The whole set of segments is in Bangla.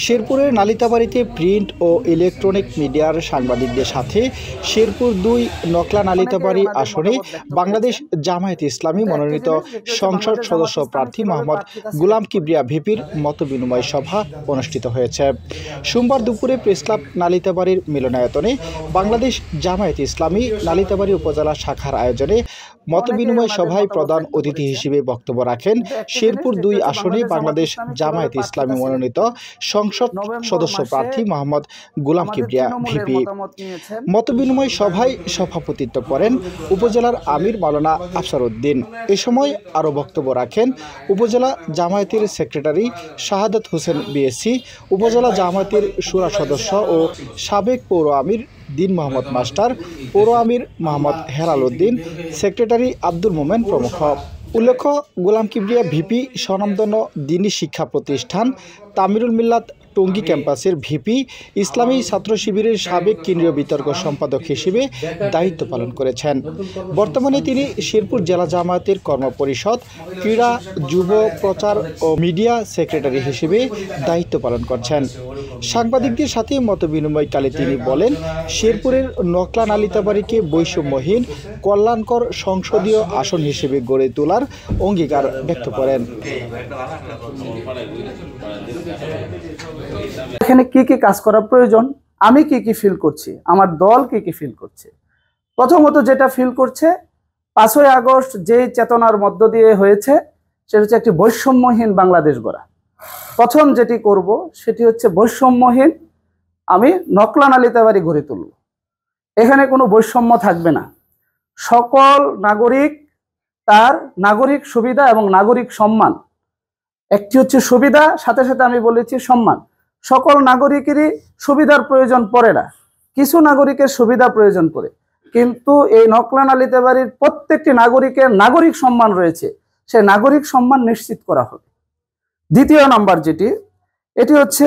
শেরপুরের নালিতাবাড়ীতে প্রিন্ট ও ইলেকট্রনিক মিডিয়ার সাংবাদিকদের সাথে শেরপুর-২ নকলা নালিতাবাড়ী আসনে বাংলাদেশ জামায়াতে ইসলামী মনোনীত সংসদ সদস্য প্রার্থী মোহাম্মদ গোলাম কিবরিয়া ভিপির মতবিনিময় সভা অনুষ্ঠিত হয়েছে। সোমবার দুপুরে প্রেসক্লাব নালিতাবাড়ীর মিলনায়তনে বাংলাদেশ জামায়াতে ইসলামী নালিতাবাড়ী উপজেলা শাখার আয়োজনে মতবিনিময় সভায় প্রধান অতিথি হিসেবে বক্তব্য রাখেন শেরপুর-২ আসনে বাংলাদেশ জামায়াতে ইসলামী মনোনীত সংসদ সদস্য প্রার্থী মোহাম্মদ গোলাম কিবরিয়া ভিপি। মতবিনিময় সভায় সভাপতিত্ব করেন উপজেলার আমির মাওলানা আফসার উদ্দিন। এ সময় আরও বক্তব্য রাখেন উপজেলা জামায়াতের সেক্রেটারি শাহাদাত হোসেন বিএসসি, উপজেলা জামায়াতের শুরা সদস্য ও সাবেক পৌর আমির দিন মোহাম্মদ মাস্টার, পৌর আমির মোহাম্মদ হেলাল উদ্দিন, সেক্রেটারি আব্দুল মোমেন প্রমুখ। উল্লেখ্য, গোলাম কিবরিয়া ভিপি স্বনামধন্য দ্বীনি শিক্ষা প্রতিষ্ঠান তামিরুল মিল্লাত টঙ্গী ক্যাম্পাসের ভিপি, ইসলামী ছাত্র শিবিরের সাবেক কেন্দ্রীয় বিতর্ক সম্পাদক হিসেবে দায়িত্ব পালন করেছেন। বর্তমানে তিনি শেরপুর জেলা জামায়াতের কর্মপরিষদ, ক্রীড়া, যুব প্রচার ও মিডিয়া সেক্রেটারি হিসেবে দায়িত্ব পালন করছেন। সাংবাদিকদের সাথে মতবিনিময়কালে তিনি বলেন, শেরপুরের নকলা নালিতাবাড়ীকে বৈষম্যহীন কল্যাণকর সংসদীয় আসন হিসেবে গড়ে তোলার অঙ্গীকার ব্যক্ত করেন। এখানে কি কি কাজ করা প্রয়োজন, আমি কি কি ফিল করছি, আমার দল কি কি ফিল করছে। প্রথমত যেটা ফিল করছে, 5ই আগস্ট যে চেতনার মধ্য দিয়ে হয়েছে সেটা হচ্ছে একটি বৈষম্যহীন বাংলাদেশ গড়া। প্রথম যেটি করব সেটি হচ্ছে বৈষম্যহীন আমি নকলা নালিতাবাড়ী গড়ে তুলব। এখানে কোনো বৈষম্য থাকবে না। সকল নাগরিক তার নাগরিক সুবিধা এবং নাগরিক সম্মান, একটি হচ্ছে সুবিধা, সাথে সাথে আমি বলেছি সম্মান। সকল নাগরিকেরই সুবিধার প্রয়োজন পড়ে না, কিছু নাগরিকের সুবিধা প্রয়োজন পড়ে, কিন্তু এই নকলা নালিতাবাড়ীর প্রত্যেকটি নাগরিকের নাগরিক সম্মান রয়েছে, সে নাগরিক সম্মান নিশ্চিত করা হবে। দ্বিতীয় নাম্বার এটি হচ্ছে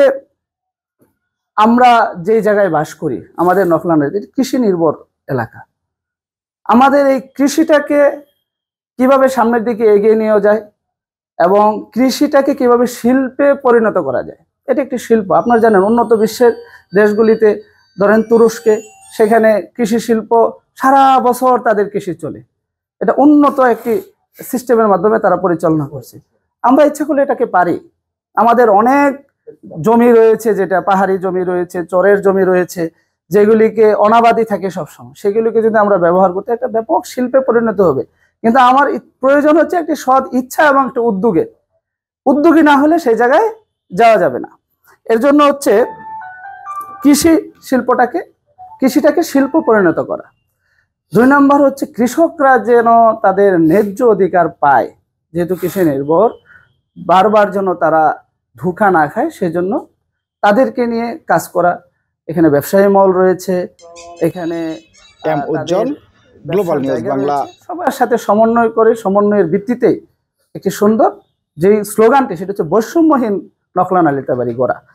আমরা যে জায়গায় বাস করি, আমাদের নকলা নালিতাবাড়ী কৃষি নির্ভর এলাকা। আমাদের এই কৃষিটাকে কিভাবে সামনের দিকে এগিয়ে নিয়ে যায় এবং কৃষিটাকে কিভাবে শিল্পে পরিণত করা যায়, এটা একটি শিল্প। আপনারা জানেন উন্নত বিশ্বের দেশগুলিতে, ধরেন তুরস্কে, সেখানে কৃষি শিল্প সারা বছর তাদের কৃষি চলে। এটা উন্নত একটি সিস্টেমের মাধ্যমে তারা পরিচালনা করছে। আমরা ইচ্ছা করলে এটাকে পারি। আমাদের অনেক জমি রয়েছে, যেটা পাহাড়ি জমি রয়েছে, চরের জমি রয়েছে, যেগুলিকে অনাবাদি থাকে সবসময়, সেগুলিকে যদি আমরা ব্যবহার করতে একটা ব্যাপক শিল্পে পরিণত হবে। কিন্তু আমার প্রয়োজন হচ্ছে একটি সৎ ইচ্ছা এবং একটা উদ্যোগী না হলে সেই জায়গায় যাওয়া যাবে না। এর জন্য হচ্ছে কৃষিটাকে শিল্প পরিণত করা। 2 নম্বর হচ্ছে কৃষকরা যেন তাদের ন্যায্য অধিকার পায়, যেহেতু কৃষি নির্ভর, বারবার যেন তারা ধোঁকা না খায়, সেজন্য তাদেরকে নিয়ে কাজ করা। এখানে ব্যবসায়ী মহল রয়েছে, এখানে উজ্জ্বল, গ্লোবাল নিউজ বাংলা, সবার সাথে সমন্বয় করে, সমন্বয়ের ভিত্তিতে একটি সুন্দর যে স্লোগানটি, সেটা হচ্ছে বৈষম্যহীন নকলা নালিতাবাড়ী গড়া।